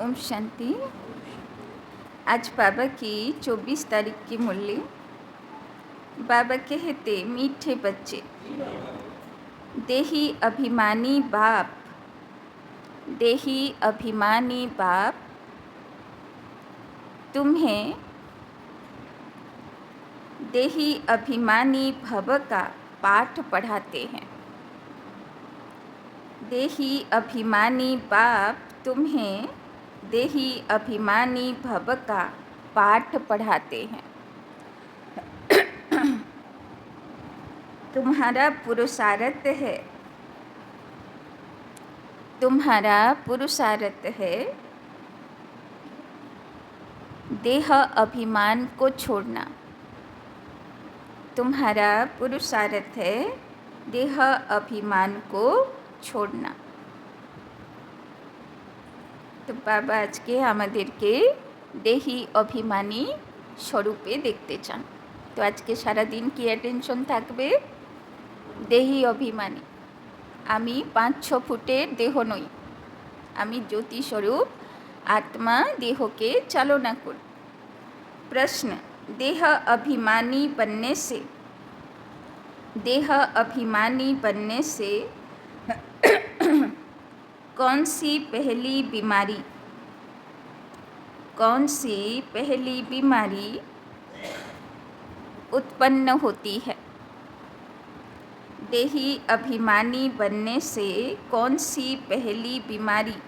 ओम शांति। आज बाबा की 24 तारीख की मुरली। बाबा कहते, मीठे बच्चे, देही अभिमानी बाप, देही अभिमानी बाप तुम्हें देही अभिमानी भव का पाठ पढ़ाते हैं। देही अभिमानी बाप तुम्हें देही अभिमानी भव का पाठ पढ़ाते हैं। तुम्हारा पुरुषार्थ है, तुम्हारा पुरुषार्थ है देह अभिमान को छोड़ना। तुम्हारा पुरुषार्थ है देह अभिमान को छोड़ना। तो बाबा आज के আমাদেরকে দেহি অভিমানী স্বরূপে দেখতে চান। তো আজকে সারা দিন কি অ্যাটেনশন থাকবে? দেহি অভিমানী। আমি 5-6 ফুটের দেহ নই, আমি জ্যোতি স্বরূপ आत्मा देह के चालना करो। प्रश्न, देह अभिमानी बनने से, देह अभिमानी बनने से कौन सी पहली बीमारी, कौन सी पहली बीमारी उत्पन्न होती है? देही अभिमानी बनने से कौन सी पहली बीमारी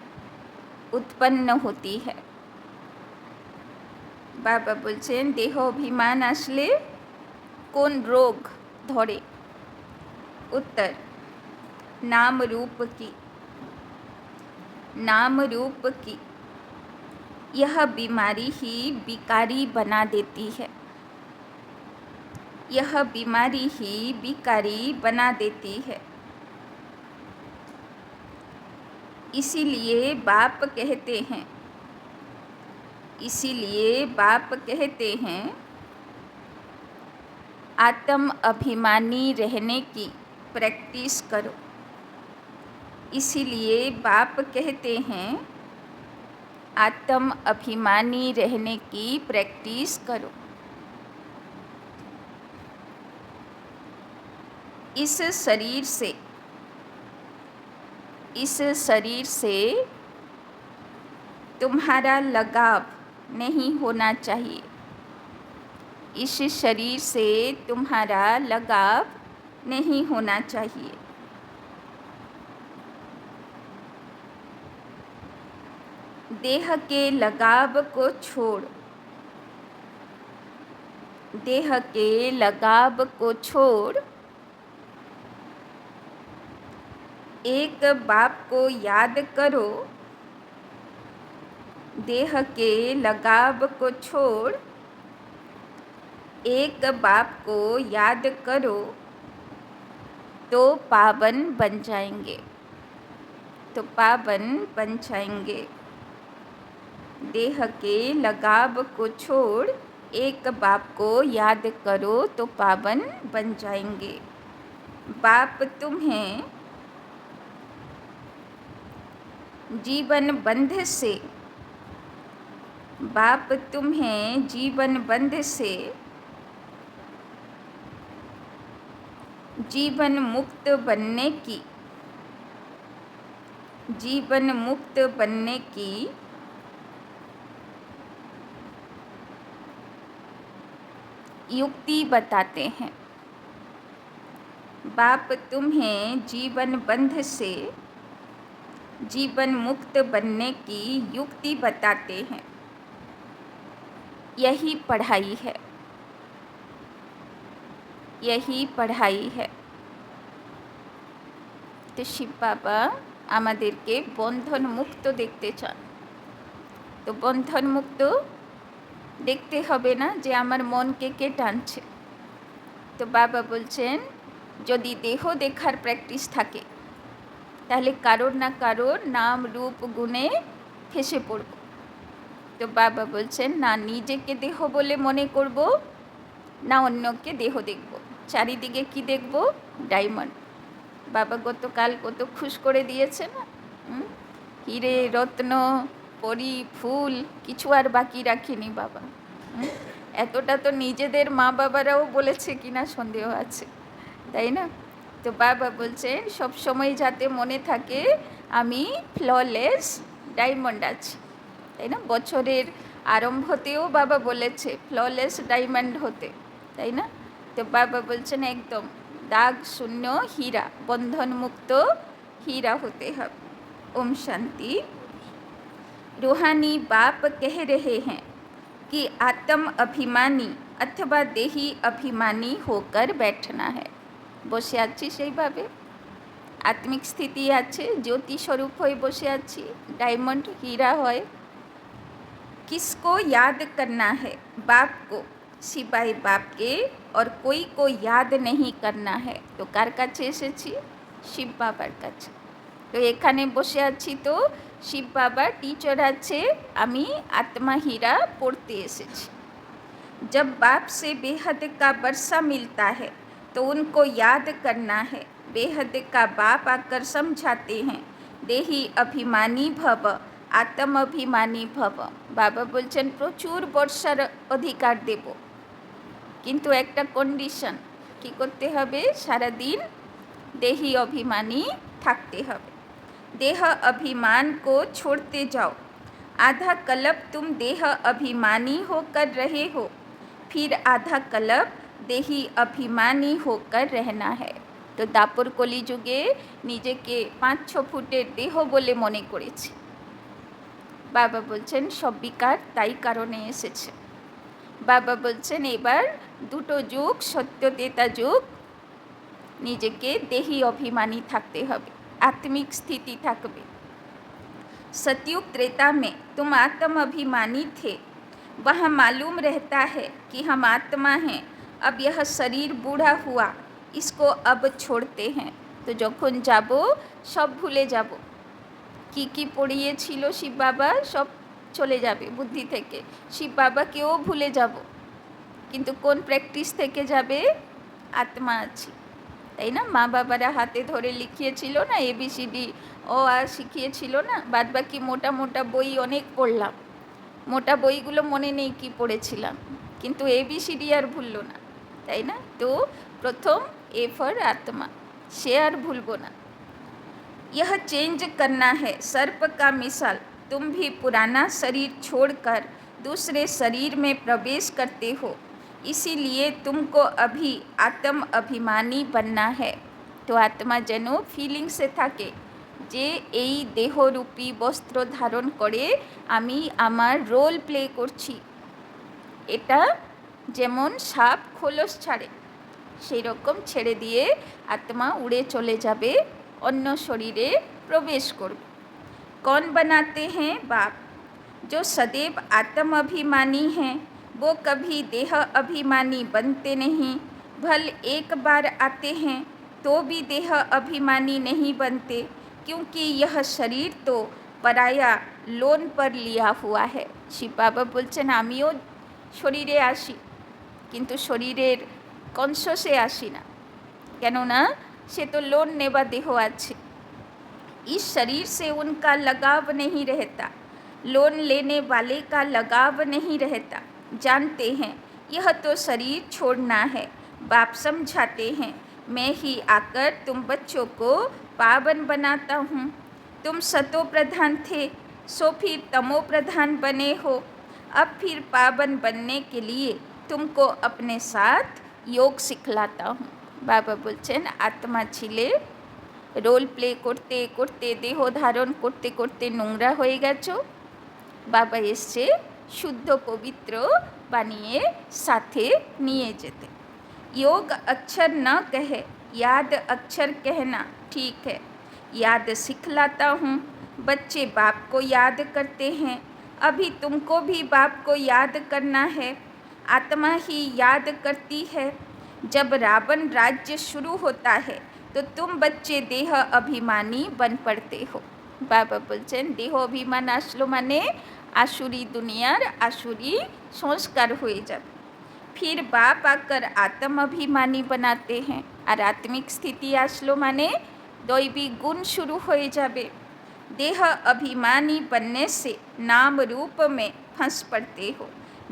उत्पन्न होती है? बाबा बोलছেন देह अभिमान आसले कौन रोग धरे? उत्तर, नाम रूप की, नाम रूप की यह बीमारी ही विकारी बना देती है, यह बीमारी ही विकारी बना देती है। इसीलिए बाप कहते हैं, इसीलिए बाप कहते हैं आत्म अभिमानी रहने की प्रैक्टिस करो। इसीलिए बाप कहते हैं आत्म अभिमानी रहने की प्रैक्टिस करो। इस शरीर से तुम्हारा लगाव नहीं होना चाहिए। इस शरीर से तुम्हारा लगाव नहीं होना चाहिए। देह के लगाव को छोड़, देह के लगाव को छोड़ एक बाप को याद करो। देह के लगाव को छोड़ एक बाप को याद करो तो पावन बन जाएंगे, तो पावन बन जाएंगे। देह के लगाव को छोड़ एक बाप को याद करो तो पावन बन जाएंगे। बाप तुम्हें जीवन बंध से, बाप तुम्हें जीवन बंध से जीवन मुक्त बनने की, जीवन मुक्त बनने की युक्ति बताते हैं। बाप तुम्हें जीवन बंध से जीवन मुक्त बनने की युक्ति बताते हैं। यही पढ़ाई है, यही पढ़ाई है। तो शिव बाबा আমাদেরকে বন্ধন মুক্ত দেখতে চান। তো বন্ধন মুক্ত দেখতে হবে না যে আমার মনকে কে টানছে। তো বাবা বলছেন যদি দেহ দেখার প্র্যাকটিস থাকে তাহলে কারোর না কারোর নাম রূপ গুণে ফেসে পড়ব। তো বাবা বলছেন না নিজেকে দেহ বলে মনে করব, না অন্যকে দেহ দেখব। চারিদিকে কি দেখব? ডায়মন্ড। বাবা গতকাল কত খুশ করে দিয়েছে না, হিরে রত্ন পরি ফুল কিছু আর বাকি রাখিনি বাবা। এতটা তো নিজেদের মা বাবারাও বলেছে কিনা সন্দেহ আছে, তাই না? তো বাবা বলছেন সব সময় যাতে মনে থাকে আমি ফ্ললেস ডায়মন্ড আছি, তাই না? বছরের আরম্ভতেও বাবা বলেছে ফ্ললেস ডায়মন্ড হতে, তাই না? তো বাবা বলছেন একদম দাগ শূন্য হীরা, বন্ধন মুক্ত हीरा होते हैं। ओम शांति। रूहानी बाप कह रहे हैं कि आत्म अभिमानी अथवा देही अभिमानी होकर बैठना है। বসে আছি সেইভাবে, আত্মিক স্থিতি আছে, জ্যোতি স্বরূপ হয়ে বসে আছি, ডায়মন্ড হীরা হয়। किसको याद करना है? बाप को, सिवाय बाप के और कोई को याद नहीं करना है। तो কার কাছে এসেছি? শিব বাবার কাছে। তো এখানে বসে আছি, তো শিব বাবা টিচার আছে, আমি আত্মা হীরা পড়তে এসেছি। जब बाप से बेहद का वर्षा मिलता है तो उनको याद करना है। बेहद का बाप आकर समझाते हैं देही अभिमानी भव आत्म अभिमानी भव। बाबा বলছেন প্রচুর বর্ষার অধিকার দেব, কিন্তু একটা কন্ডিশন, কি করতে হবে? সারাদিন देही अभिमानी থাকতে হবে। देह अभिमान को छोड़ते जाओ। आधा कल्प तुम देह अभिमानी होकर रहे हो, फिर आधा कल्प देही अभिमानी होकर रहना है। তো দাপর কলিযুগে নিজেকে 5-6 ফুটের দেহ বলে মনে করেছি। বাবা বলছেন সব বিকার তাই কারণে এসেছে। বাবা বলছেন এবার দুটো যুগ, সত্য তেতা যুগ, নিজেকে দেহি অভিমানী থাকতে হবে, आत्मिक स्थिति থাকবে। सतयुग त्रेता में तुम आत्म अभिमानी थे, वहाँ मालूम रहता है कि हम आत्मा हैं। अब यह शरीर बूढ़ा हुआ, इसको अब छोड़ते हैं। तो যখন যাব সব ভুলে যাব, কি কি পড়িয়েছিল শিব বাবা সব চলে যাবে বুদ্ধি থেকে, শিব বাবাকেও ভুলে যাব। কিন্তু কোন প্র্যাকটিস থেকে যাবে? আত্মা আছি, তাই না? মা বাবারা হাতে ধরে লিখিয়েছিল না, ABCD ও আ শিখিয়েছিল না, বাদ বাকি মোটা মোটা বই অনেক পড়লাম, মোটা বইগুলো মনে নেই কি পড়েছিলাম, কিন্তু ABCD আর ভুললো না, তাই না? তো প্রথম A ফর आत्मा, সে আর ভুলবো না। यह चेंज करना है सर्प का मिसाल। तुम भी पुराना शरीर छोड़कर दूसरे शरीर में प्रवेश करते हो, इसीलिए तुमको अभी आत्म अभिमानी बनना है। तो आत्मा যেন ফিলিংসে থাকে যে এই দেহরূপী বস্ত্র ধারণ করে আমি আমার রোল প্লে করছি। এটা যেমন সাপ খোলস ছাড়ে, সেই রকম ছেড়ে দিয়ে আত্মা উড়ে চলে যাবে, অন্য শরীরে প্রবেশ করবে। कौन बनाते हैं? बाप। जो सदैव आत्म अभिमानी हैं वो कभी देह अभिमानी बनते नहीं। भल एक बार आते हैं तो भी देह अभिमानी नहीं बनते, क्योंकि यह शरीर तो पराया लोन पर लिया हुआ है। শিব বাবা বলছেন আমিও শরীরে আসি, কিন্তু শরীরের কনসিয়াসে আসি না, কেননা সে তো লোন নেবা দেহ আছে। इस शरीर से उनका लगाव नहीं रहता, लोन लेने वाले का लगाव नहीं रहता। जानते हैं यह तो शरीर छोड़ना है। बाप समझाते हैं मैं ही आकर तुम बच्चों को पावन बनाता हूँ। तुम सतो प्रधान थे, सो फिर तमो प्रधान बने हो। अब फिर पावन बनने के लिए तुमको अपने साथ योग सिखलाता हूँ। बाबा बोलছেন आत्मा ছিলে, রোল প্লে করতে করতে দেহ ধারণ করতে করতে নোংরা হয়ে গেছো, বাবা এসছে শুদ্ধ পবিত্র বানিয়ে সাথে নিয়ে যেতে। योग अक्षर न कहे, याद अक्षर कहना ठीक है। याद सिखलाता हूँ, बच्चे बाप को याद करते हैं। अभी तुमको भी बाप को याद करना है। आत्मा ही याद करती है। जब रावण राज्य शुरू होता है तो तुम बच्चे देह अभिमानी बन पड़ते हो। बाबा बोलছেন देह अभिमान আসলো মানে आसुरी दुनियार आसुरी संस्कार হয়ে যাবে। फिर बाप आकर आत्म अभिमानी बनाते हैं, और आत्मिक स्थिति আসলো মানে দৈবিক গুণ শুরু হয়ে যাবে। देह अभिमानी बनने से नाम रूप में फंस पड़ते हो,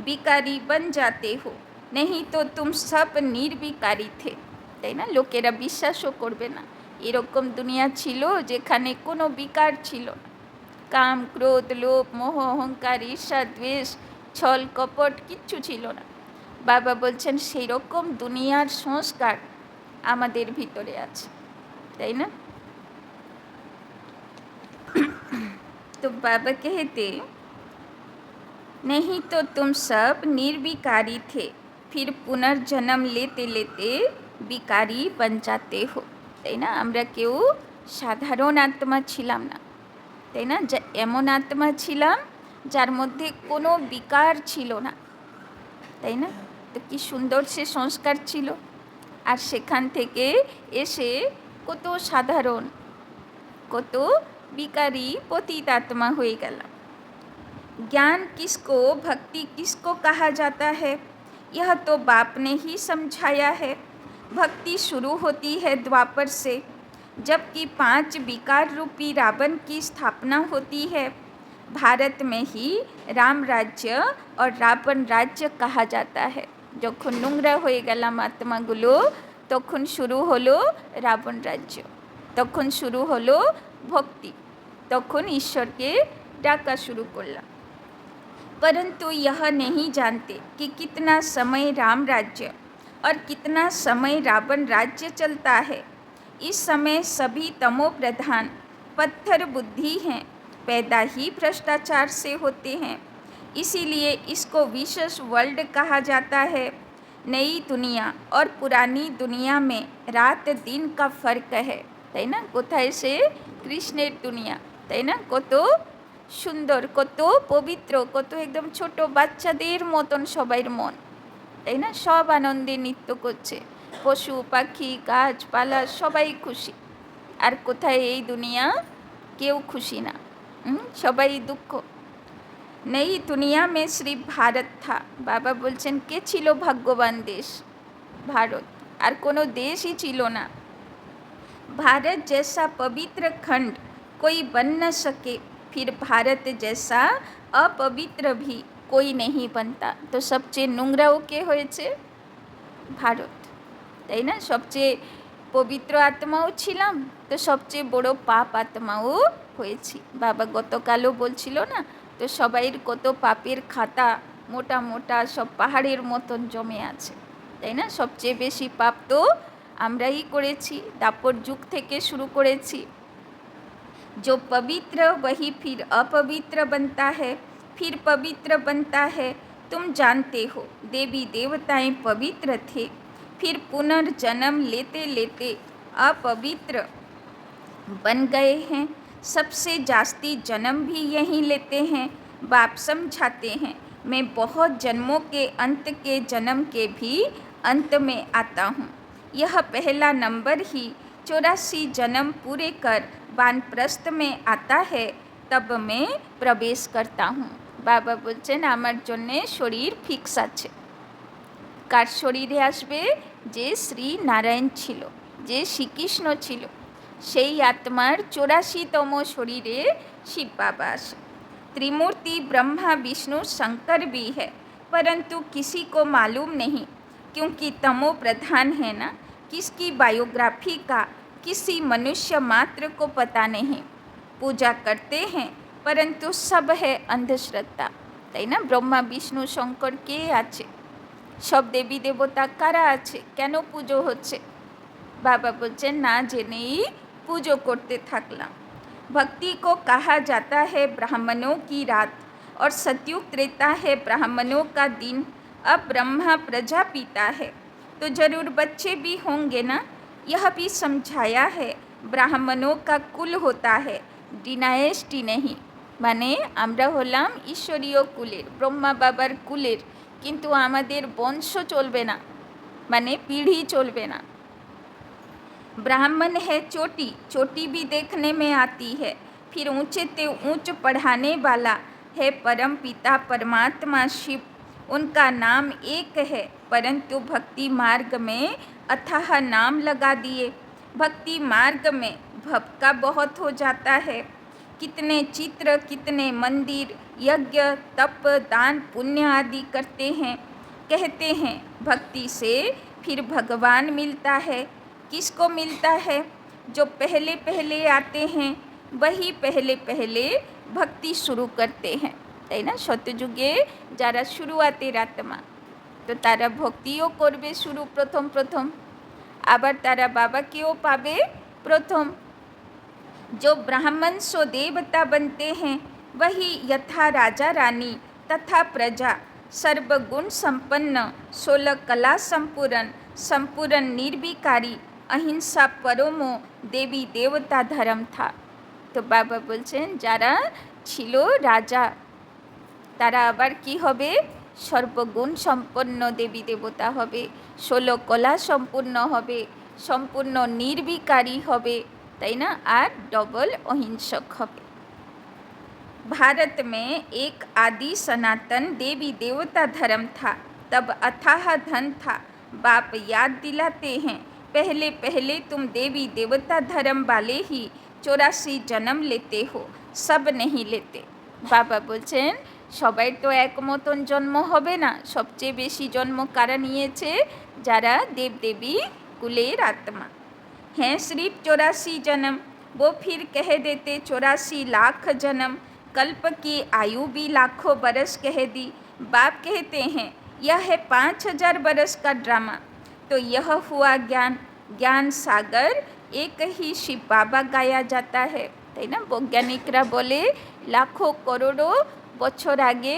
बिकारी बन जाते हो, नहीं तो तुम सब निर्विकारी थे। তাই না? লোকেরা বিশ্বাসও করবে না এরকম দুনিয়া ছিল যেখানে কোনো বিকার ছিল না, কাম ক্রোধ লোভ মোহ অহংকার ঈর্ষা দ্বেষ ছল কপট কিচ্ছু ছিল না। বাবা বলছেন সেই রকম দুনিয়ার সংস্কার আমাদের ভিতরে আছে, তাই না? तो बाबा कहते नहीं तो तुम सब निर्विकारी थे, फिर पुनर्जन्म लेते लेते বিকারি बन जाते हो। তাই না? আমরা কেউ সাধারণ আত্মা ছিলাম না, তাই না? যা এমন আত্মা ছিলাম যার মধ্যে কোনো বিকার ছিল না, তাই না? তো কি সুন্দর সে সংস্কার ছিল, আর সেখান থেকে এসে কত সাধারণ কত বিকারি পতিত आत्मा হয়ে গেলাম। ज्ञान किसको भक्ति किसको कहा जाता है, यह तो बाप ने ही समझाया है। भक्ति शुरू होती है द्वापर से, जबकि 5 विकार रूपी रावण की स्थापना होती है। भारत में ही राम राज्य और रावण राज्य कहा जाता है। যখন নোংরা হয়ে গেলাম আত্মাগুলো তখন শুরু হলো রাবণ রাজ্য, তখন শুরু হলো ভক্তি, তখন ঈশ্বরকে ডাকা শুরু করলাম। परंतु यह नहीं जानते कि कितना समय राम राज्य और कितना समय रावण राज्य चलता है। इस समय सभी तमो प्रधान पत्थर बुद्धि हैं, पैदा ही भ्रष्टाचार से होते हैं। इसीलिए इसको विशेष वर्ल्ड कहा जाता है। नई दुनिया और पुरानी दुनिया में रात दिन का फर्क है, তাই না? কোথায় সে কৃষ্ণের দুনিয়া, তাই না? কত সুন্দর, কত পবিত্র, কত একদম ছোট বাচ্চাদের মতন সবাইর মন, তাই না? সব আনন্দে নৃত্য করছে, পশু পাখি গাছপালা সবাই খুশি। আর কোথায় এই দুনিয়া কেউ খুশি না, সবাই দুঃখ। नई दुनिया में सिर्फ भारत था। বাবা বলছেন কে ছিল ভাগ্যবান দেশ? ভারত, আর কোনো দেশই ছিল না। भारत जैसा पवित्र खंड कोई बन न सके, फिर भारत जैसा अपवित्र भी कोई नहीं बनता। तो সবচেয়ে নোংরাও কে হয়েছে? ভারত, তাই না? সবচেয়ে পবিত্র আত্মাও ছিলাম, তো সবচেয়ে বড় পাপ আত্মাও হয়েছি। বাবা গতকালও বলছিল না, তো সবাইয়ের কত পাপের খাতা মোটা মোটা সব পাহাড়ের মতন জমে আছে, তাই না? সবচেয়ে বেশি পাপ তো আমরাই করেছি, দাপর যুগ থেকে শুরু করেছি। जो पवित्र वही फिर अपवित्र बनता है, फिर पवित्र बनता है। तुम जानते हो देवी देवताएं पवित्र थे, फिर पुनर्जन्म लेते लेते अपवित्र बन गए हैं। सबसे जास्ती जन्म भी यहीं लेते हैं। बाप समझाते हैं मैं बहुत जन्मों के अंत के जन्म के भी अंत में आता हूँ। यह पहला नंबर ही 84 जन्म पूरे कर वानप्रस्थ में आता है, तब मैं प्रवेश करता हूँ। বাবা বলছেন আমার জন্যে শরীর ফিক্স আছে। কার শরীরে আসবে? যে শ্রী নারায়ণ ছিল, যে শ্রীকৃষ্ণ ছিল, সেই আত্মার 84তম শরীরে শিব বাবা আসে। त्रिमूर्ति ब्रह्मा विष्णु शंकर भी है, परंतु किसी को मालूम नहीं, क्योंकि तमो प्रधान है ना। किसकी बायोग्राफी का किसी मनुष्य मात्र को पता नहीं। पूजा करते हैं परंतु सब है अंधश्रद्धा, তাই না? ব্রহ্মা বিষ্ণু শঙ্কর কে আছে? সব দেবী দেবতা কারা আছে? কেন পুজো হচ্ছে? বাবা বলছেন না জেনেই পুজো করতে থাকলাম। भक्ति को कहा जाता है ब्राह्मणों की रात, और सतयुग त्रेता है ब्राह्मणों का दिन। अब ब्रह्मा प्रजा पिता है, तो जरूर बच्चे भी होंगे ना। यह भी समझाया है ब्राह्मणों का कुल होता है, डिनाइस्टी नहीं। মানে আমরা হলাম ঈশ্বরীয় কুলের, ব্রহ্মা বাবার কুলের, কিন্তু আমাদের বংশ চলবে না, মানে পিढ़ी চলবে না। ब्राह्मण है चोटी, चोटी भी देखने में आती है। फिर ऊंचे ते ऊंच पढ़ाने वाला है परम पिता परमात्मा शिव। उनका नाम एक है, परंतु भक्ति मार्ग में अथाह नाम लगा दिए। भक्ति मार्ग में भपका बहुत हो जाता है। कितने चित्र, कितने मंदिर, यज्ञ, तप, दान, पुण्य आदि करते हैं। कहते हैं भक्ति से फिर भगवान मिलता है। किसको मिलता है? जो पहले पहले आते हैं वही पहले पहले भक्ति शुरू करते हैं, তাই না? শতযুগে যারা শুরুয়াতের আত্মা, তো তারা ভক্তিও করবে শুরু প্রথম প্রথম, আবার তারা বাবাকেও পাবে প্রথম। जो ब्राह्मण सो देवता बनते हैं वही यथा राजा रानी तथा प्रजा सर्वगुण संपन्न 16 कला संपूर्ण संपूर्ण निर्विकारी अहिंसा परमो देवी देवता धर्म था। तो बाबा बोलছেন যারা ছিল রাজা তারা আবার কি হবে? সর্বগুণ সম্পন্ন দেবী দেবতা হবে, 16 কলা সম্পূর্ণ হবে, সম্পূর্ণ নির্বিকারী হবে, তাই না? আর ডবল অহিংসক হবে। भारत में एक आदि सनातन देवी देवता धर्म था, तब अथाह धन था। बाप याद दिलाते हैं पहले पहले तुम देवी देवता धर्म वाले ही 84 जन्म लेते हो, सब नहीं लेते। बाबा বলছেন সবাই তো এক মতন জন্ম হবে না, সবচেয়ে বেশি জন্ম কারা নিয়েছে? যারা দেবদেবী কুলের আত্মা हैं। सिर्फ 84 जन्म, वो फिर कह देते 84 लाख जन्म, कल्प की आयु भी लाखों बरस कह दी। बाप कहते हैं यह है 5000 बरस का ड्रामा। तो यह हुआ ज्ञान, ज्ञान सागर एक ही शिव बाबा गाया जाता है, তাই না? বৈজ্ঞানিকরা বলে লাখো করোড়ো বছর আগে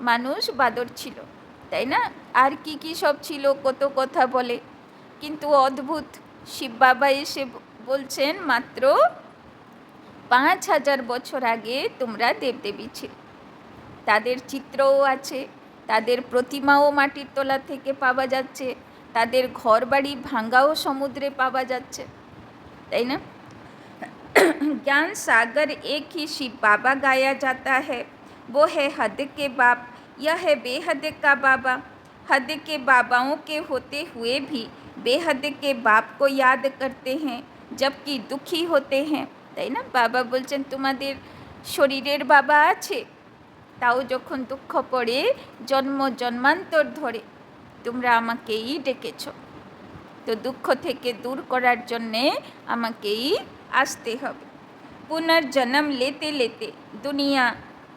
মানুষ বাদর ছিল, তাই না? আর কি কি সব ছিল, কত কথা বলে, কিন্তু অদ্ভুত শিব বাবা এসে বলছেন মাত্র 5000 বছর আগে তোমরা দেবদেবী ছিল। তাদের চিত্রও আছে, তাদের প্রতিমাও মাটির তলা থেকে পাওয়া যাচ্ছে, তাদের ঘরবাড়ি ভাঙ্গাও সমুদ্রে পাওয়া যাচ্ছে, তাই না? ज्ञान सागर एक ही शिव बाबा गाया जाता है, वो है हद के बाप, यह है बेहद का बाबा। हद के बाबाओं के होते हुए भी बेहद के बाप को याद करते हैं जबकि दुखी होते हैं, তাই না? বাবা বলছেন তোমাদের শরীরের বাবা আছে, তাও যখন দুঃখ পড়ে জন্ম জন্মান্তর ধরে তোমরা আমাকেই ডেকেছ, তো দুঃখ থেকে দূর করার জন্যে আমাকেই আসতে হবে। पुनर्जन्म लेते लेते दुनिया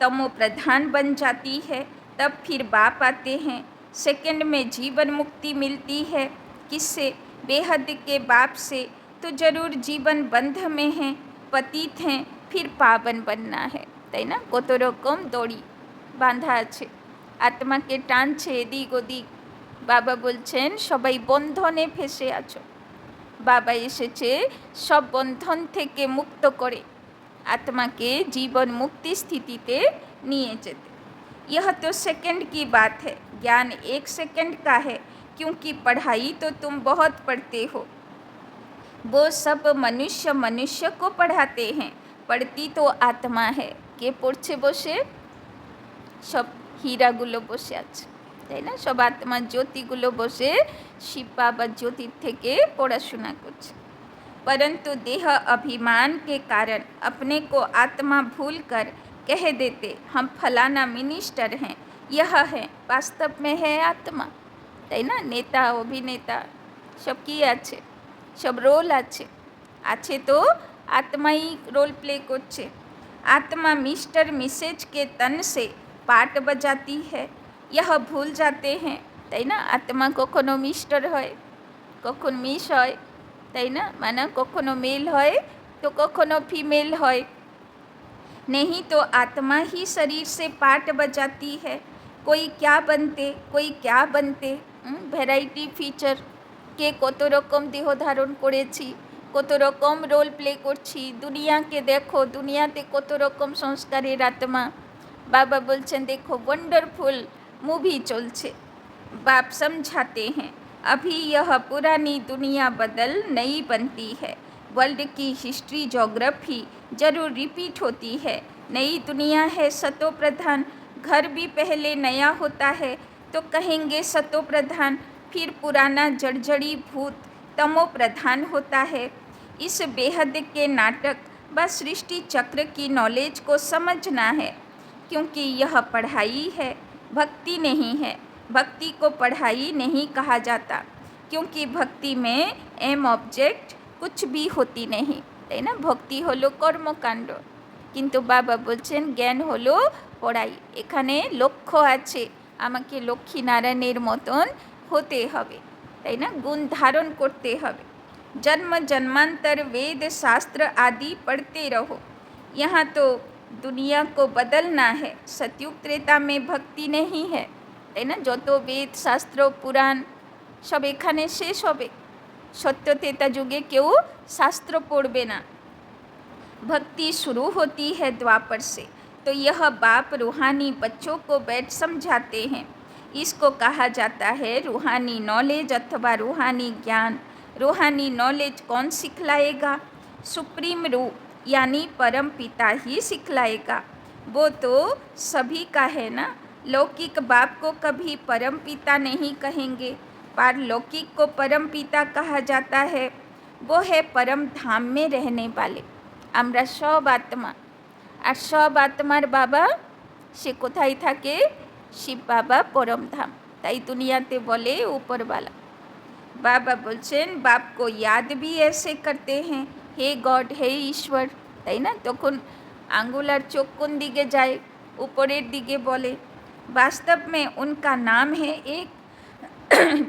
तमो प्रधान बन जाती है, तब फिर बाप आते हैं। सेकंड में जीवन मुक्ति मिलती है। किससे? बेहद के बाप से। तो जरूर जीवन बंध में है, पतित हैं, फिर पावन बनना है, তাই না? কত রকম দড়ি বাঁধা আছে, আত্মাকে টানছে এদিক ওদিক। বাবা বলছেন সবাই বন্ধনে ফেসে আছো, বাবা এসেছে সব বন্ধন থেকে মুক্ত করে आत्मा के जीवन मुक्ति स्थिति ते निये जेते। यह तो सेकंड की बात है, ज्ञान 1 सेकंड का है, क्योंकि पढ़ाई तो तुम बहुत पढ़ते हो। वो सब मनुष्य मनुष्य को पढ़ाते हैं, पढ़ती तो आत्मा है। के पढ़ছে বসে? सब হীরাগুলো বসে আছে, তাই না? সব আত্মা জ্যোতিগুলো বসে শিব বাবার জ্যোতির থেকে পড়াশোনা করছে। परंतु देह अभिमान के कारण अपने को आत्मा भूलकर कह देते हम फलाना मिनिस्टर हैं, यह है, वास्तव में है आत्मा, তাই না? নেতা অভিনেতা সব কি আছে? সব রোল আছে, আছে তো আত্মাই रोल प्ले করছে। आत्मा मिस्टर मिसेज के तन से पार्ट बजाती है, यह भूल जाते हैं, তাই না? आत्मा কখনো মিস্টার হয়, কখন মিস হয়, তাই না? মানে কখনো মেল হয় তো কখনো ফিমেল হয়। नहीं तो आत्मा ही शरीर से पार्ट बजाती है। कोई क्या बनते, कोई क्या बनते, ভ্যারাইটি ফিচার, কে কত রকম দেহ ধারণ করেছি, কত রকম রোল প্লে করছি। দুনিয়াকে দেখো, দুনিয়াতে কত রকম সংস্কারের আত্মা। বাবা বলছেন দেখো वंडरफुल मूवी চলছে। बाप समझाते हैं अभी यह पुरानी दुनिया बदल नई बनती है। वर्ल्ड की हिस्ट्री जोग्राफी जरूर रिपीट होती है। नई दुनिया है सतो प्रधान, घर भी पहले नया होता है तो कहेंगे सतो प्रधान, फिर पुराना जड़जड़ी भूत तमो प्रधान होता है। इस बेहद के नाटक बस सृष्टि चक्र की नॉलेज को समझना है, क्योंकि यह पढ़ाई है, भक्ति नहीं है। भक्ति को पढ़ाई नहीं कहा जाता, क्योंकि भक्ति में एम ऑब्जेक्ट कुछ भी होती नहीं, তাই না? ভক্তি হলো কর্মকাণ্ড, কিন্তু বাবা বলছেন জ্ঞান হলো পড়াই। এখানে লক্ষ্য আছে, আমাকে লক্ষ্মীনারায়ণের মতন হতে হবে, তাই না? গুণ ধারণ করতে হবে। जन्म जन्मांतर वेद शास्त्र आदि पढ़ते रहो। यहाँ तो दुनिया को बदलना है। सतयुग त्रेता में भक्ति नहीं है, তাই না? যত বেদ শাস্ত্র পুরাণ সব এখানে শেষ হবে। সত্য त्रेता যুগে কেউ শাস্ত্র পড়বে না। भक्ति शुरू होती है द्वापर से। तो यह बाप रूहानी बच्चों को बैठ समझाते हैं। इसको कहा जाता है रूहानी नॉलेज अथवा रूहानी ज्ञान। रूहानी नॉलेज कौन सिखलाएगा? सुप्रीम रूप यानी परम पिता ही सिखलाएगा। वो तो सभी का है ना। लौकिक बाप को कभी परम पिता नहीं कहेंगे, पारलौकिक को परम पिता कहा जाता है। वो है परम धाम में रहने वाले। আমরা সব আত্মা, আর সব আত্মার বাবা সে কোথায় থাকে? শিব বাবা পরম ধাম, তাই দুনিয়াতে বলে উপরওয়ালা। बाबा बोलছেন बाप को याद भी ऐसे करते हैं, हे गॉड, हे ईश्वर, তাই না? তখন আঙ্গুল আর চোখ কোন দিকে যায়? উপরের দিকে বলে। वास्तव में उनका नाम है एक,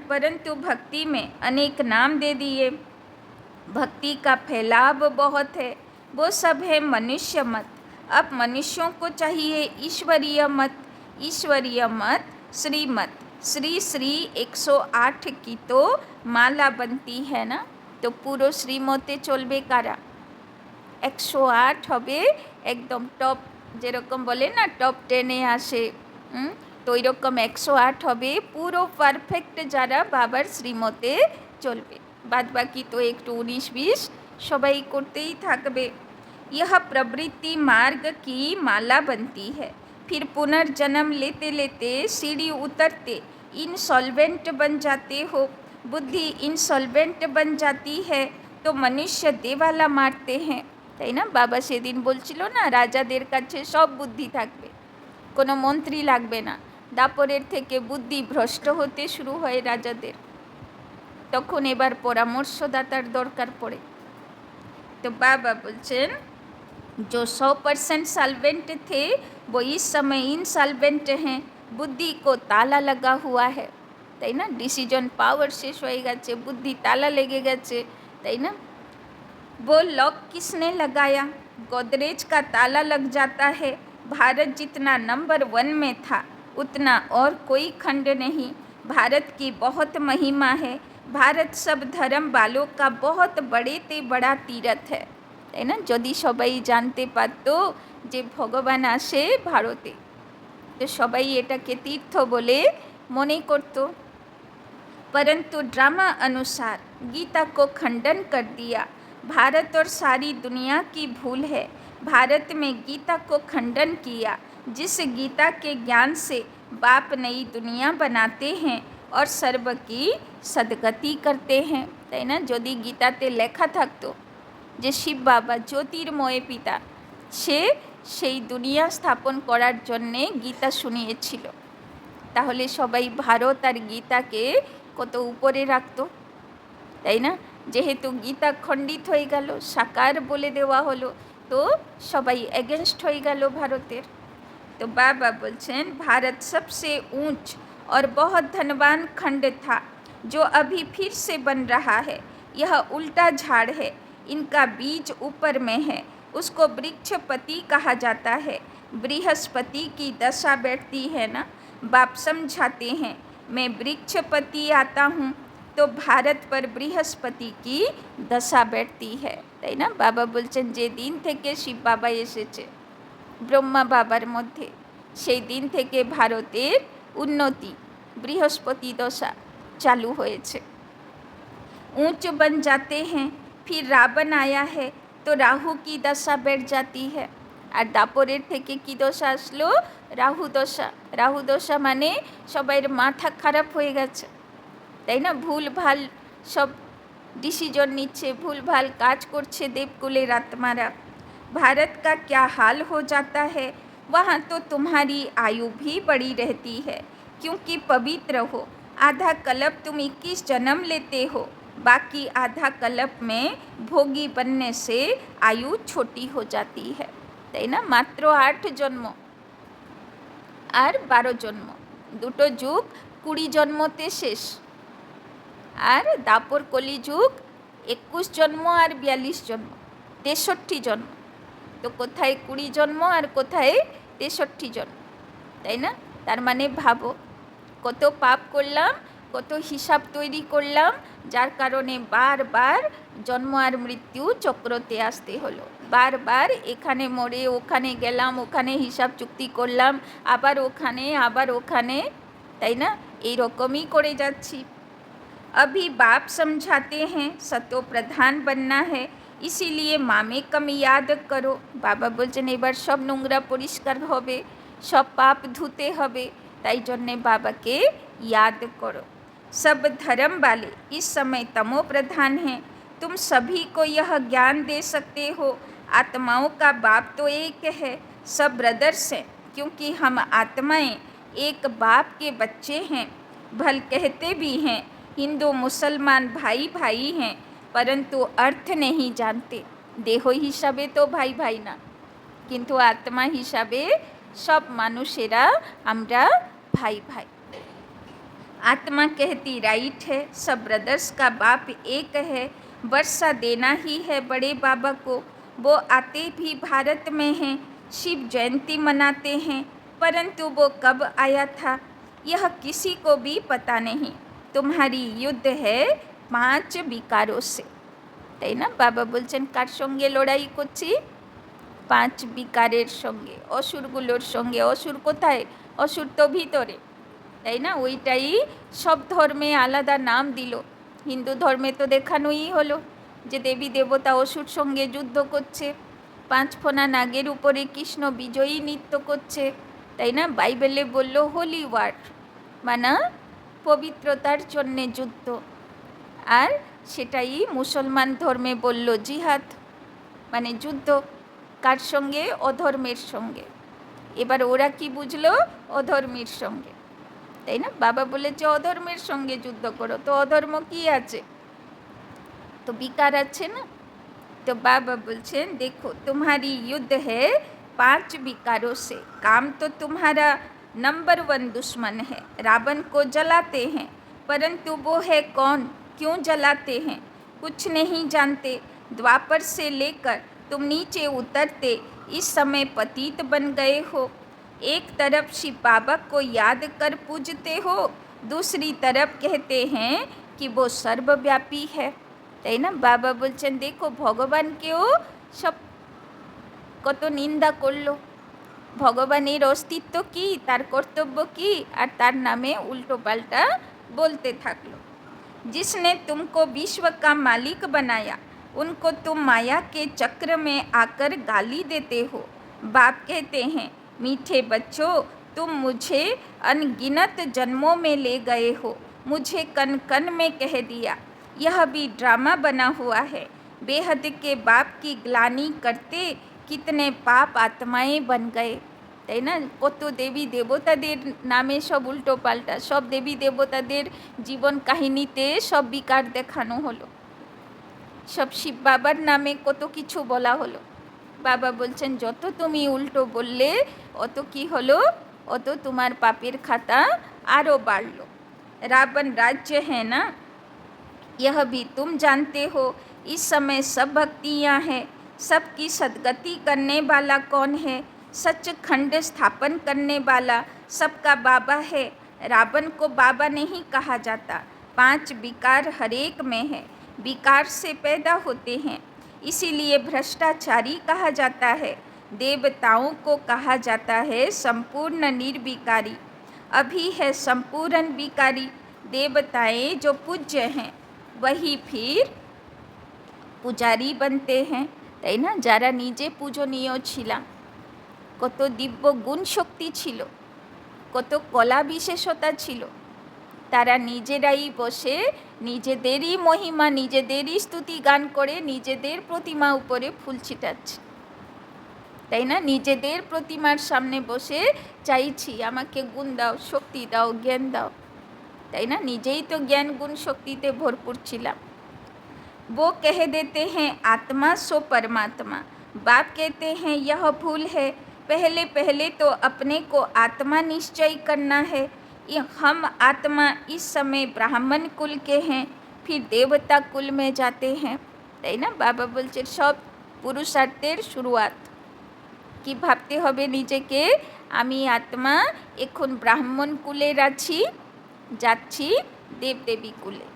परंतु भक्ति में अनेक नाम दे दिए। भक्ति का फैलाव बहुत है, वो सब है मनुष्य मत। अब मनुष्यों को चाहिए ईश्वरीय मत। ईश्वरीय मत श्रीमत, श्री श्री 108 की तो माला बनती है ना। तो পুরো শ্রীমতে চলবে কারা? 108 হবে একদম টপ, যেরকম বলে না টপ 10-এ আসে, তো এরকম 108 হবে পুরো পারফেক্ট যারা বাবার শ্রীমতে চলবে। বাদ বাকি তো একটু 19-20 সবাই করতেই থাকবে। यह प्रवृत्ति मार्ग की माला बनती है। फिर पुनर्जन्म लेते लेते सीढ़ी उतरते इनसॉल्वेंट बन जाते हो। बुद्धि इनसॉल्वेंट बन जाती है तो मनुष्य देवाला मारते हैं, তাই না? বাবা সেদিন বলছিল না রাজাদের কাছে সব বুদ্ধি থাকবে, কোনো মন্ত্রী লাগবে না। দাপরের থেকে বুদ্ধি ভ্রষ্ট হতে শুরু হয় রাজাদের, তখন এবার পরামর্শদাতার দরকার পড়ে। तो बाबा बोलছেন जो 100% सॉल्वेंट थे वो इस समय इनसॉल्वेंट हैं। बुद्धि को ताला लगा हुआ है, তাই না? ডিসিশন পাওয়ার শেষ হয়ে গেছে, বুদ্ধি তালা লেগে গেছে, তাই না? वो लॉक किसने लगाया? गोदरेज का ताला लग जाता है। भारत जितना नंबर 1 में था उतना और कोई खंड नहीं। भारत की बहुत महिमा है। भारत सब धर्म वालों का बहुत बड़े ते बड़ा तीर्थ है, তাই না? যদি সবাই জানতে পারতো যে ভগবান আসে ভারতে, তো সবাই এটাকে তীর্থ বলে মনে করত। परंतु ड्रामा अनुसार गीता को खंडन कर दिया। भारत और सारी दुनिया की भूल है। भारत में गीता को खंडन किया, जिस गीता के ज्ञान से बाप नई दुनिया बनाते हैं और सर्व की सदगति करते हैं, তাই না? যদি গীতাতে লেখা থাকতো যে শিব বাবা জ্যোতির্ময় পিতা, সে সেই দুনিয়া স্থাপন করার জন্যে গীতা শুনিয়েছিল, তাহলে সবাই ভারত আর গীতাকে কত উপরে রাখতো, তাই না? যেহেতু গীতা খণ্ডিত হয়ে গেল, সাকার বলে দেওয়া হলো, তো সবাই এগেনস্ট হয়ে গেল ভারতের। तो बाबा बोलছেন भारत सबसे ऊंच और बहुत धनवान खंड था जो अभी फिर से बन रहा है। यह उल्टा झाड़ है, इनका बीज ऊपर में है, उसको वृक्षपति कहा जाता है। बृहस्पति की दशा बैठती है ना। बाप समझाते हैं मैं वृक्षपति आता हूँ तो भारत पर बृहस्पति की दशा बैठती है, তাই না? বাবা বলছেন যে দিন থেকে শিব বাবা এসেছে ব্রহ্মা বাবার মধ্যে, সেই দিন থেকে ভারতের উন্নতি বৃহস্পতি দশা চালু হয়েছে। ऊंच बन जाते हैं। फिर रावण आया है तो राहु की दशा बैठ जाती है। আর দাপরের থেকে কি দশা আসলো? রাহু দশা। রাহু দশা মানে সবাইয়ের মাথা খারাপ হয়ে গেছে, তাই না? ভুল ভাল সব ডিসিশন নিচ্ছে, ভুল ভাল কাজ করছে দেবকুলের আত্মারা। भारत का क्या हाल हो जाता है, वहाँ तो तुम्हारी आयु भी बड़ी रहती है, क्योंकि पवित्र हो। आधा कल्प तुम 21 जन्म लेते हो, बाकी आधा कल्प में भोगी बनने से आयु छोटी हो जाती है। তাই না? মাত্র 8 জন্ম আর 12 জন্ম, দুটো যুগ 20 জন্মতে শেষ। আর দাপর কলিযুগ 21 জন্ম আর 42 জন্ম, 63 জন্ম। তো কোথায় 20 জন্ম আর কোথায় 63 জন্ম, তাই না? তার মানে ভাবো কত পাপ করলাম, কত হিসাব তৈরি করলাম, যার কারণে বারবার জন্ম আর মৃত্যু চক্রতে আসতে হলো। বারবার এখানে মরে ওখানে গেলাম, ওখানে হিসাব চুক্তি করলাম, আবার ওখানে, তাই না? এই রকমই করে যাচ্ছি। अभी बाप समझाते हैं सतो प्रधान बनना है, इसीलिए मामे कम याद करो। बाबा बोलছেন এবার সব নোংরা পরিষ্কার হবে, সব পাপ ধুতে হবে, তাই জন্যে বাবাকে याद करो। सब धर्म वाले इस समय तमो प्रधान हैं, तुम सभी को यह ज्ञान दे सकते हो। आत्माओं का बाप तो एक है, सब ब्रदर्स हैं, क्योंकि हम आत्माएं एक बाप के बच्चे हैं। भल कहते भी हैं हिंदू मुसलमान भाई भाई हैं, परंतु अर्थ नहीं जानते। देह हिसाबे तो भाई भाई ना, किंतु आत्मा हिसाबे सब मानुषेरा आमरा भाई भाई। आत्मा कहती राइट है, सब ब्रदर्स का बाप एक है, वर्षा देना ही है बड़े बाबा को। वो आते भी भारत में हैं, शिव जयंती मनाते हैं, परंतु वो कब आया था यह किसी को भी पता नहीं। तुम्हारी युद्ध है 5 विकारों से, তাই না? বাবা বলছেন কার সঙ্গে লড়াই করছি? 5 বিকারের সঙ্গে, অসুরগুলোর সঙ্গে। অসুর কোথায়? অসুর তো ভিতরে, তাই না? ওইটাই সব ধর্মে আলাদা নাম দিল। হিন্দু ধর্মে তো দেখানোই হলো যে দেবী দেবতা অসুর সঙ্গে যুদ্ধ করছে, 5 ফোনা নাগের উপরে কৃষ্ণ বিজয়ী নৃত্য করছে, তাই না? বাইবেলে বলল হোলি ওয়ার, মানে পবিত্রতার জন্যে যুদ্ধ। আর সেটাই মুসলমান ধর্মে বলল জিহাদ, মানে যুদ্ধ। কার সঙ্গে? অধর্মের সঙ্গে। এবার ওরা কি বুঝলো? অধর্মের সঙ্গে, তাই না? বাবা বলেছে অধর্মের সঙ্গে যুদ্ধ করো, তো অধর্ম কি আছে? তো বিকার আছে না। तो बाबा बोलছেন देखो तुम्हारी युद्ध है 5 विकारों से। काम तो तुम्हारा नंबर 1 दुश्मन है, रावण को जलाते हैं, परंतु वो है कौन, क्यों जलाते हैं, कुछ नहीं जानते। द्वापर से लेकर तुम नीचे उतरते इस समय पतित बन गए हो। एक तरफ शिव बाबा को याद कर पूजते हो, दूसरी तरफ कहते हैं कि वो सर्वव्यापी है, তাই না? বাবা বলছেন দেখো ভগবানকেও সব কত নিন্দা করলো। ভগবানের অস্তিত্ব কি, তার কর্তব্য কি, আর তার নামে উল্টো পাল্টা बोलते থাকলো। जिसने तुमको विश्व का मालिक बनाया, उनको तुम माया के चक्र में आकर गाली देते हो। बाप कहते हैं मीठे बच्चों, तुम मुझे अनगिनत जन्मों में ले गए हो, मुझे कन कन में कह दिया। यह भी ड्रामा बना हुआ है। बेहद के बाप की ग्लानि करते कितने पाप आत्माएं बन गए, তাই না? কত দেবী দেবতাদের নামে সব উল্টো পাল্টা, সব দেবী দেবতাদের জীবন কাহিনীতে সব বিকার দেখানো হলো, সব শিব বাবার নামে কত কিছু বলা হলো। বাবা বলছেন যত তুমি উল্টো বললে অত কি হলো, অত তোমার পাপের খাতা আরও বাড়লো। রাবণ রাজ্য হ্যাঁ না, यह भी तुम जानते हो। इस समय सब भक्तियाँ हैं, सबकी सदगति करने वाला कौन है, सचखंड स्थापन करने वाला सबका बाबा है। रावण को बाबा नहीं कहा जाता। 5 विकार हरेक में है, विकार से पैदा होते हैं, इसीलिए भ्रष्टाचारी कहा जाता है। देवताओं को कहा जाता है संपूर्ण निर्विकारी, अभी है संपूर्ण विकारी। देवताएं जो पूज्य हैं वही फिर পূজারি बनते हैं, তাই না? যারা নিজে পূজনীয় ছিলাম, কত দিব্য গুণ শক্তি ছিল, কত কলা বিশেষতা ছিল, তারা নিজেরাই বসে নিজেদেরই মহিমা, নিজেদেরই স্তুতি গান করে নিজেদের প্রতিমা উপরে ফুল ছিটাচ্ছে। তাই না? নিজেদের প্রতিমার সামনে বসে চাইছি আমাকে গুণ দাও, শক্তি দাও, জ্ঞান দাও, তাই না? নিজেই তো জ্ঞান গুণ শক্তিতে ভরপুর ছিলাম। वो कह देते हैं आत्मा सो परमात्मा, बाप कहते हैं यह भूल है, पहले पहले तो अपने को आत्मा निश्चय करना है। ये हम आत्मा इस समय ब्राह्मण कुल के हैं, फिर देवता कुल में जाते हैं, তাই না? বাবা বলছে সব পুরুষার্থের শুরুয়াত। কি ভাবতে হবে নিজেকে, আমি আত্মা, এখন ব্রাহ্মণ কুলের আছি, যাচ্ছি দেবদেবী কুলে।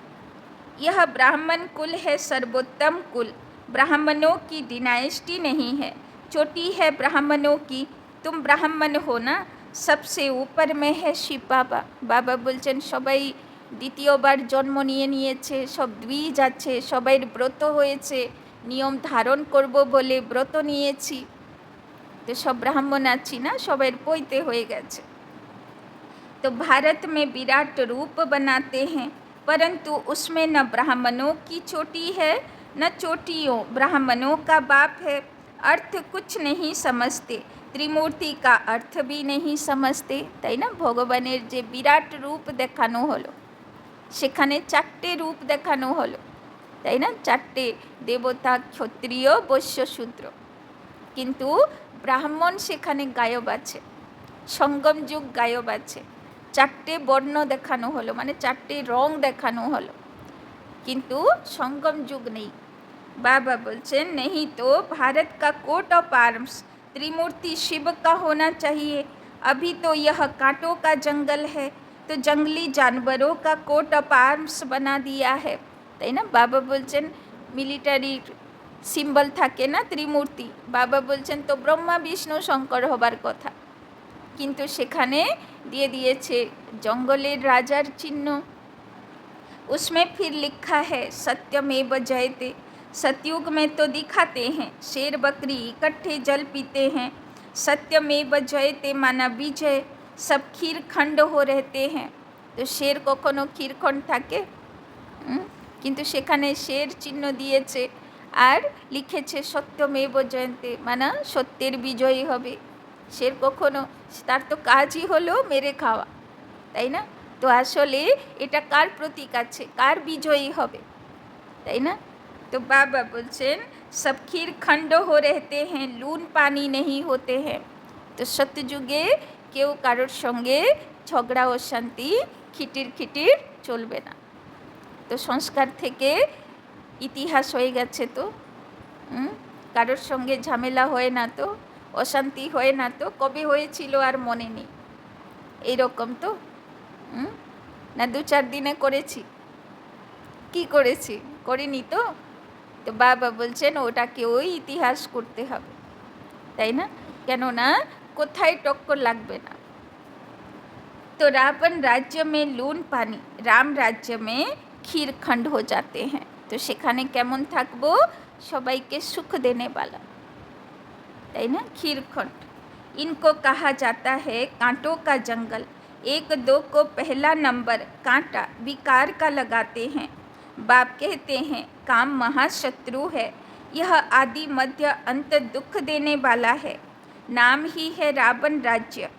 यह ब्राह्मण कुल है सर्वोत्तम कुल, ब्राह्मणों की डिनाइस्टी नहीं है, चोटी है ब्राह्मणों की, तुम ब्राह्मण हो ना, सबसे ऊपर में है शिव बाबा। বাবা বলছেন সবাই দ্বিতীয়বার জন্ম নিয়েছে, সব দ্বিজ আছে, সবাইয়ের ব্রত হয়েছে, নিয়ম ধারণ করব বলে ব্রত নিয়েছি, তো সব ব্রাহ্মণ আছি না, সবাইয়ের পৈতে হয়ে গেছে। तो भारत में विराट रूप बनाते हैं, परंतु उसमें न ब्राह्मणों की चोटी है न चोटियों ब्राह्मणों का बाप है, अर्थ कुछ नहीं समझते, त्रिमूर्ति का अर्थ भी नहीं समझते, তাই না? ভগবানের যে বিরাট রূপ দেখানো হলো, সেখানে চারটে রূপ দেখানো হলো, তাই না? চারটে দেবতা, ক্ষত্রিয়, বৈশ্য, শূদ্র, কিন্তু ব্রাহ্মণ সেখানে গায়ব আছে, সঙ্গম যুগ গায়ব আছে। চারটে বর্ণ দেখানো হলো, মানে চারটে রং দেখানো হলো, কিন্তু সঙ্গম যুগ নেই। बाबा बोलছেন नहीं तो भारत का कोट ऑफ आर्म्स त्रिमूर्ति शिव का होना चाहिए, अभी तो यह कांटों का जंगल है, तो जंगली जानवरों का कोट ऑफ आर्म्स बना दिया है, তাই না? বাবা বলছেন মিলিটারি সিম্বল থাকে না ত্রিমূর্তি, বাবা বলছেন তো ব্রহ্মা বিষ্ণু শঙ্কর হবার কথা, কিন্তু সেখানে দিয়ে দিয়েছে জঙ্গলের রাজার চিহ্ন। उसमें फिर लिखा है सत्यमेव जयते, सतयुग में तो दिखाते हैं शेर बकरी इकट्ठे जल पीते हैं, सत्यमेव जयते माना विजय, सब खीर खंड हो रहते हैं, तो शेर কখনো ক্ষীরখণ্ড থাকে? কিন্তু সেখানে শের চিহ্ন দিয়েছে আর লিখেছে সত্যমেব জয়ন্তে, মানে সত্যের বিজয়ী হবে। শের কখনো, তার তো কাজই হলো মেরে খাওয়া, তাই না? তো আসলে এটা কার প্রতীক আছে, কার বিজয়ী হবে, তাই না? তো বাবা বলছেন সব ক্ষীর খণ্ড হো রেহতে হ্যাঁ, লুন পানি নেই হতে হ্যাঁ, তো সত্যযুগে কেউ কারোর সঙ্গে ঝগড়া অশান্তি খিটির খিটির চলবে না। তো সংস্কার থেকে ইতিহাস হয়ে গেছে, তো কারোর সঙ্গে ঝামেলা হয় না, তো অশান্তি হয় না, তো কবে হয়েছিল আর মনে নেই, এইরকম তো না 2-4 দিনে করেছি, কি করেছি, করিনি তো। তো বাবা বলছেন ওটাকে ওই ইতিহাস করতে হবে, তাই না? কেননা কোথায় টক্কর লাগবে না। तो रावण राज्य में लून पानी, राम राज्य में खीर खंड हो जाते हैं, तो সেখানে কেমন থাকবো, সবাইকে সুখ দেনে वाला, তাই না? खीरखंड। इनको कहा जाता है कांटों का जंगल, 1-2 को पहला नंबर कांटा विकार का लगाते हैं, बाप कहते हैं काम महाशत्रु है, यह आदि मध्य अंत दुख देने वाला है, नाम ही है रावण राज्य।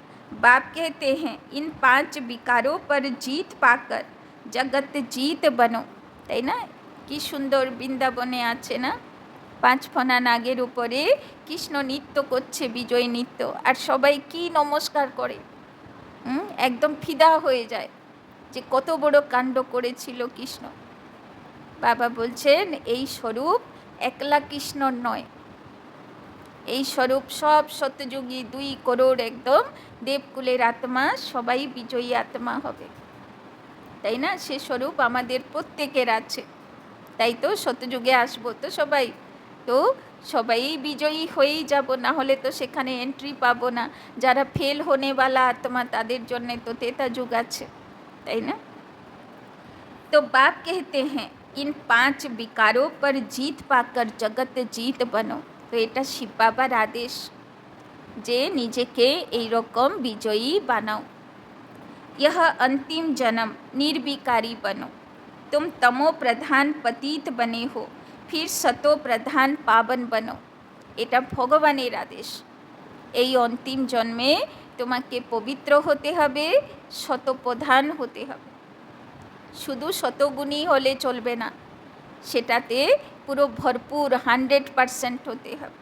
बाप कहते हैं इन 5 विकारों पर जीत पाकर जगत जीत बनो, তাই না? কি সুন্দর বৃন্দাবনে আছে না, 5 ফনা নাগের উপরে কৃষ্ণ নৃত্য করছে, বিজয় নৃত্য, আর সবাই কি নমস্কার করে, একদম ফিদা হয়ে যায় যে কত বড় কাণ্ড করেছিল কৃষ্ণ। বাবা বলছেন এই স্বরূপ একলা কৃষ্ণর নয়, এই স্বরূপ সব সত্যযুগী 2 করোড় একদম দেবকুলের আত্মা সবাই বিজয়ী আত্মা হবে, তাই না? সে স্বরূপ আমাদের প্রত্যেকের আছে, তাই তো সত্যযুগে আসবো তো সবাই, তো সবাই বিজয়ী হয়েই যাব, না হলে তো সেখানে এন্ট্রি পাবো না। যারা ফেল হোনেওয়ালা আত্মা তাদের জন্যে তো তেতা যুগ আছে, তাই না? तो बाप कहते हैं इन 5 विकारों पर जीत पाकर जगत जीत बनो, তো এটা শিব বাবার আদেশ যে নিজেকে এইরকম বিজয়ী বানাও। यह अंतिम जन्म निर्विकारी बनो, तुम तमो प्रधान पतित बने हो, फिर सतो प्रधान पावन बनो, এটা ভগবানের আদেশ। এই অন্তিম জন্মে তোমাকে পবিত্র হতে হবে, শতপ্রধান হতে হবে। শুধু শতগুণী হলে চলবে না, সেটাতে পুরো ভরপুর 100% होते हैं।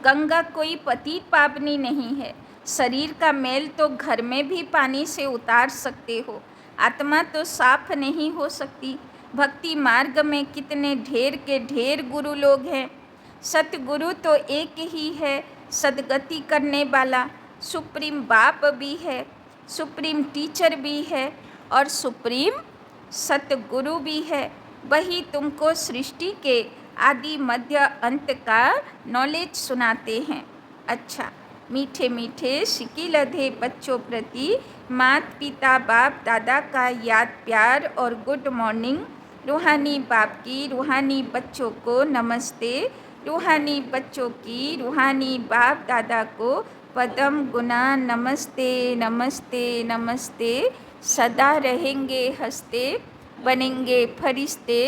गंगा कोई पतित पावनी नहीं है। शरीर का मेल तो घर में भी पानी से उतार सकते हो, आत्मा तो साफ नहीं हो सकती। भक्ति मार्ग में कितने ढेर के ढेर गुरु लोग हैं। सतगुरु तो एक ही है, सदगति करने वाला। सुप्रीम बाप भी है, सुप्रीम टीचर भी है और सुप्रीम सतगुरु भी है। वही तुमको सृष्टि के आदि मध्य अंत का नॉलेज सुनाते हैं। अच्छा, मीठे मीठे शिकिलधे बच्चों प्रति माता पिता बाप दादा का याद प्यार और गुड मॉर्निंग। रूहानी बाप की रूहानी बच्चों को नमस्ते। रूहानी बच्चों की रूहानी बाप दादा को पदम गुना नमस्ते नमस्ते नमस्ते। सदा रहेंगे हंसते, बनेंगे फरिश्ते,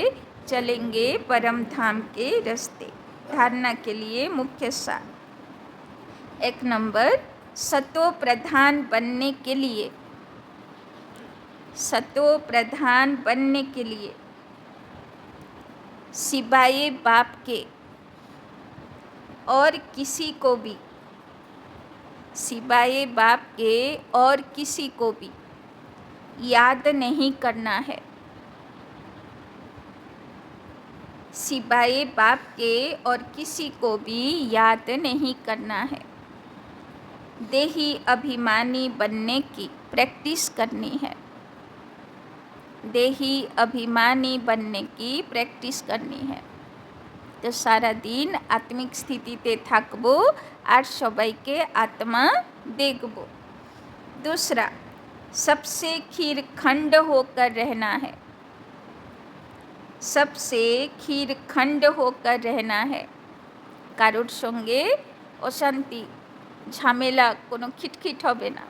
चलेंगे परम धाम के रास्ते। धारणा के लिए मुख्य सार। 1 नंबर, सतो प्रधान बनने के लिए, सतो प्रधान बनने के लिए सिवाय बाप के और किसी को भी, सिवाय बाप के और किसी को भी याद नहीं करना है। सिवाय बाप के और किसी को भी याद नहीं करना है। देही अभिमानी बनने की प्रैक्टिस करनी है। देही अभिमानी बनने की प्रैक्टिस करनी है। तो सारा दिन आत्मिक स्थितिते थाकबो और सबाइके आत्मा देखबो। दूसरा, सबसे खीरखंड होकर रहना है। सबसे खीरखंड होकर रहना है। कारोर संगे अशांति झमेला कोनो खिटखिट होबे ना,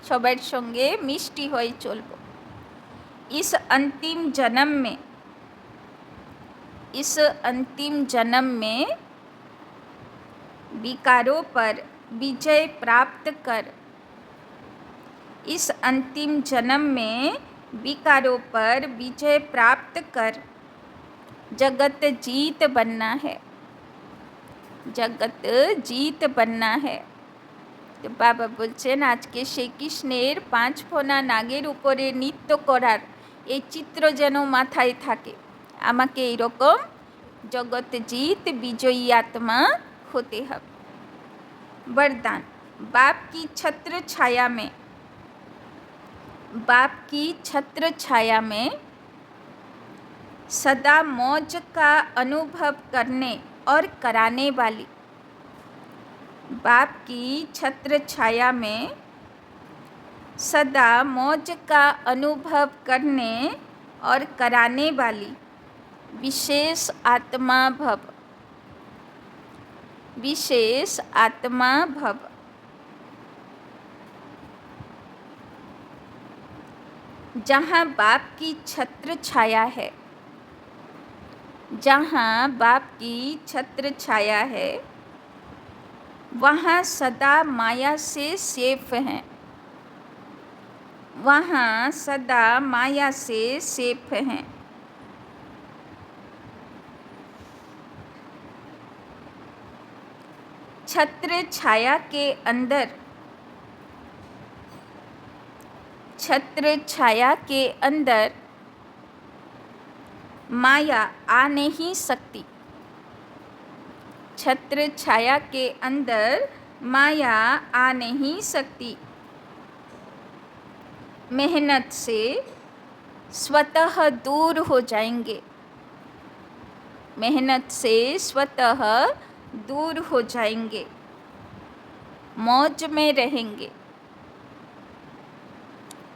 सबार संगे मिष्टि हये चलबो। इस अंतिम जन्म में विकारों पर विजय प्राप्त कर, इस अंतिम जन्म में विकारों पर विजय प्राप्त कर जगत जीत बनना है। जगत जीत बनना है। तो बाबा बोलছেন আজকে সেই কৃষ্ণের 5 ফোনা নাগের উপরে নৃত্য করার এই চিত্র যেন মাথায় থাকে। আমাকে এইরকম জগৎ जीत विजयी आत्मा होते হবে। वरदान, बाप की छत्र छाया में, बाप की छत्र छाया में सदा मौज का अनुभव करने और कराने वाली, बाप की छत्र छाया में सदा मौज का अनुभव करने और कराने वाली विशेष आत्मा भव, विशेष आत्मा भव। जहाँ बाप की छत्र छाया है, जहाँ बाप की छत्र छाया है, वहाँ सदा माया से सेफ हैं। वहाँ सदा माया से सेफ हैं। छत्र छाया के अंदर, छत्र छाया के अंदर माया आ नहीं सकती। छत्र छाया के अंदर माया आ नहीं सकती। मेहनत से स्वतः दूर हो जाएंगे। मेहनत से स्वतः दूर हो जाएंगे। मौज में रहेंगे,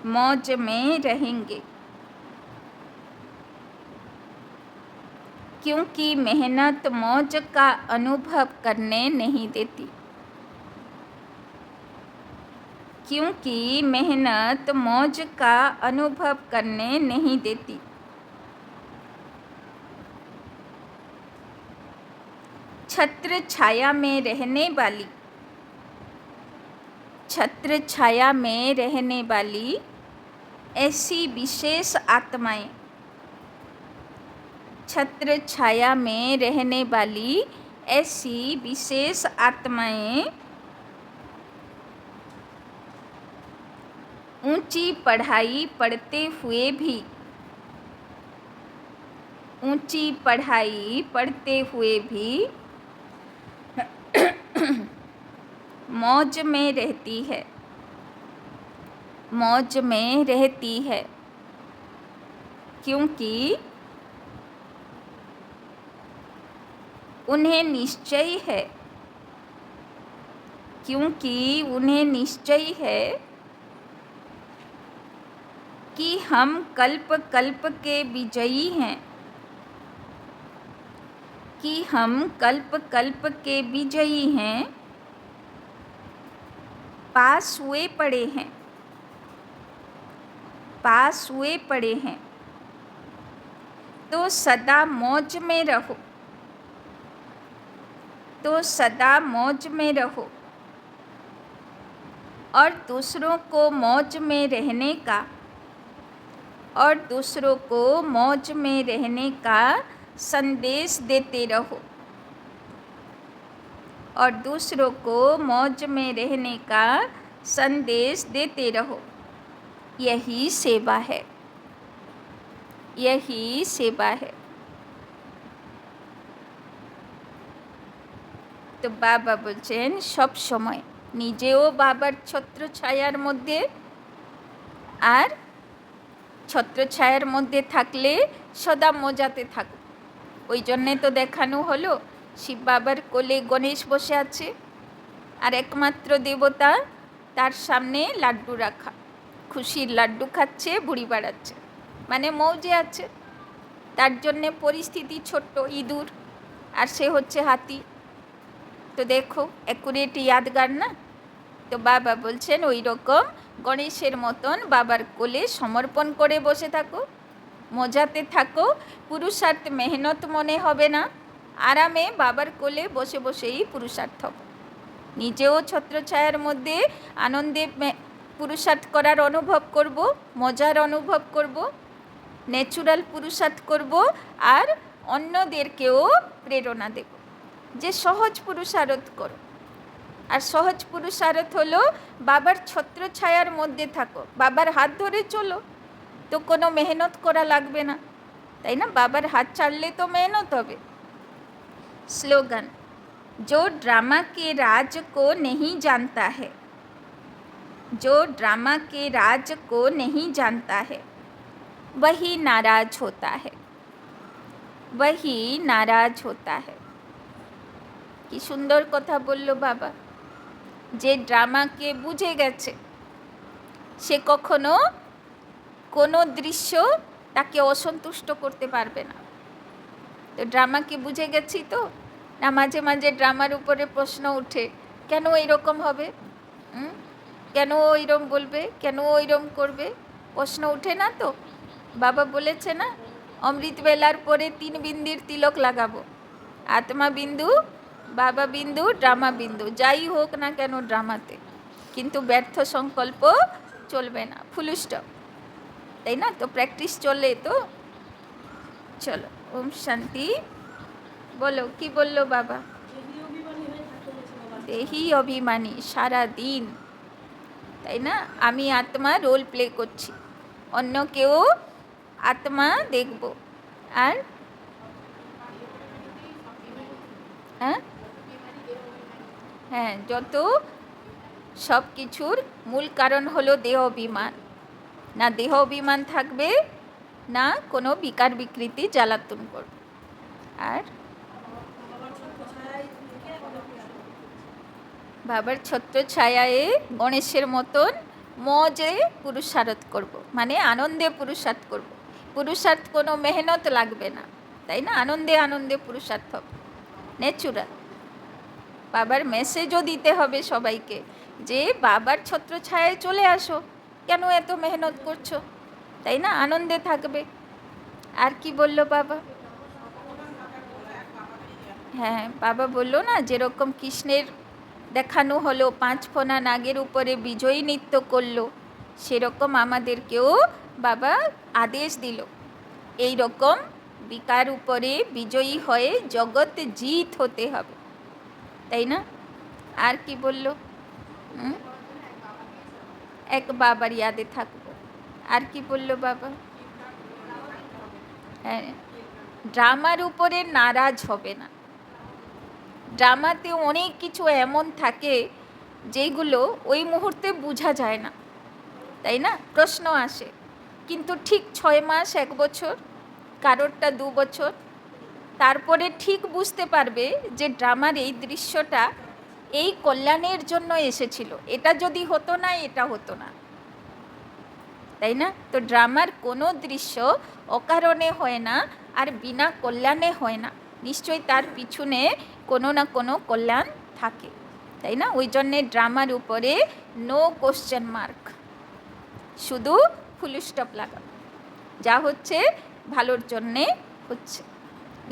मौज में रहेंगे। क्योंकि मेहनत मौज का अनुभव करने नहीं देती। क्योंकि मेहनत मौज का अनुभव करने नहीं देती। छत्र छाया में रहने वाली छत्र छाया में रहने वाली ऐसी विशेष आत्माएं, छत्र छाया में रहने वाली ऐसी विशेष आत्माएं ऊंची पढ़ाई पढ़ते हुए भी, ऊंची पढ़ाई पढ़ते हुए भी मौज में रहती है, मौज में रहती है, क्योंकि उन्हें निश्चय है, क्योंकि उन्हें निश्चय है कि हम कल्प कल्प के विजयी हैं, कि हम कल्प कल्प के विजयी हैं, पास हुए पड़े हैं, पास हुए पड़े हैं। तो सदा मौज में रहो, तो सदा मौज में रहो और दूसरों को मौज में रहने का, और दूसरों को मौज में रहने का संदेश देते रहो, और दूसरों को मौज में रहने का संदेश देते रहो। यही सेवा है, यही सेवा है। তো বাবা বলছেন সব সময় নিজেও বাবার ছত্রছায়ার মধ্যে, আর ছত্রছায়ার মধ্যে থাকলে সদা মজাতে থাকো। ওই জন্যে তো দেখানো হলো শিব বাবার কোলে গণেশ বসে আছে, আর একমাত্র দেবতা তার সামনে লাড্ডু রাখা, খুশির লাড্ডু খাচ্ছে, বুড়ি বাড়াচ্ছে, মানে মৌজে আছে। তার জন্যে পরিস্থিতি ছোট্ট ইঁদুর, আর সে হচ্ছে হাতি। তো দেখো অ্যাকুরেট ইয়াদগার না? তো বাবা বলছেন ওই রকম গণেশের মতন বাবার কোলে সমর্পণ করে বসে থাকো, মজাতে থাকো, পুরুষার্থ মেহনত মনে হবে না, আরামে বাবার কোলে বসে বসেই পুরুষার্থ হবে। নিজেও ছত্রছায়ার মধ্যে আনন্দে পুরুষার্থ করার অনুভব করব, মজার অনুভব করব, ন্যাচুরাল পুরুষার্থ করব, আর অন্যদেরকেও প্রেরণা দেব যে সহজ পুরুষার্থ করো। আর সহজ পুরুষার্থ হলো বাবার ছত্রছায়ার মধ্যে থাকো, বাবার হাত ধরে চলো, তো কোনো মেহনত করা লাগবে না, তাই না? বাবার হাত ছাড়লে তো মেহনত হবে। স্লোগান, जो ड्रामा के राज को नहीं जानता है, जो ड्रामा के राज को नहीं जानता है वही नाराज होता है, वही नाराज होता है। কি সুন্দর কথা বলল বাবা, যে ড্রামাকে বুঝে গেছে সে কখনো কোনো দৃশ্য তাকে অসন্তুষ্ট করতে পারবে না। তো ড্রামাকে বুঝে গেছি তো না, মাঝে মাঝে ড্রামার উপরে প্রশ্ন উঠে, কেন এইরকম হবে, কেন ওইরকম বলবে, কেন ওইরকম করবে, প্রশ্ন উঠে না তো? বাবা বলেছে না, অমৃত বেলার পরে 3 বিন্দুর তিলক লাগাবো, আত্মা বিন্দু, বাবা বিন্দু, ড্রামা বিন্দু, যাই হোক না কেন ড্রামাতে, কিন্তু ব্যর্থ সংকল্প চলবে না, ফুল স্টপ, তাই না? তো প্র্যাকটিস চলে তো। চলো, ওম শান্তি। বলো, কি বললো বাবা? দেহি অভিমানী সারা দিন, তাই না? আমি আত্মা রোল প্লে করছি, অন্য কেউ আত্মা দেখব। আর হ্যাঁ, যত সব কিছুর মূল কারণ হলো দেহ অভিমান। না দেহ অভিমান থাকবে, না কোনো বিকার বিকৃতি জ্বালাতন করবে। আর বাবার ছত্রছায়ায় গণেশের মতন মজে পুরুষার্থ করব, মানে আনন্দে পুরুষার্থ করব। পুরুষার্থ কোনো মেহনত লাগবে না, তাই না? আনন্দে আনন্দে পুরুষার্থ হবে, ন্যাচুরাল। বাবার মেসেজও দিতে হবে সবাইকে যে বাবার ছত্রছায়ায় চলে আসো, কেন এত মেহনত করছো, তাই না? আনন্দে থাকবে। আর কি বললো বাবা? হ্যাঁ, বাবা বললো না, যেরকম কৃষ্ণের দেখানো হলো, 5 ফোনা নাগের উপরে বিজয়ী নৃত্য করলো, সেরকম আমাদেরকেও বাবা আদেশ দিল এই রকম বিকার উপরে বিজয়ী হয়ে জগৎ জিত হতে হবে, তাই না? আর কি বলল? এক বাবার ইয়াদে থাকবো। আর কি বলল বাবা? হ্যাঁ, ড্রামার উপরে নারাজ হবে না। ড্রামাতে অনেক কিছু এমন থাকে যেগুলো ওই মুহূর্তে বোঝা যায় না, তাই না? প্রশ্ন আসে, কিন্তু ঠিক 6 মাস 1 বছর, কারোরটা 2 বছর, তারপরে ঠিক বুঝতে পারবে যে ড্রামার এই দৃশ্যটা এই কল্যাণের জন্য এসেছিল, এটা যদি হতো না এটা হতো না, তাই না? তো ড্রামার কোনো দৃশ্য অকারণে হয় না আর বিনা কল্যাণে হয় না, নিশ্চয়ই তার পিছনে কোনো না কোনো কল্যাণ থাকে, তাই না? ওই জন্যে ড্রামার উপরে নো কোশ্চেন মার্ক, শুধু ফুল স্টপ লাগানো, যা হচ্ছে ভালোর জন্যে হচ্ছে,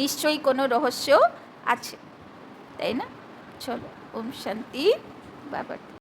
নিশ্চয়ই কোনো রহস্য আছে, তাই না? চলো, ওম শান্তি বাবা।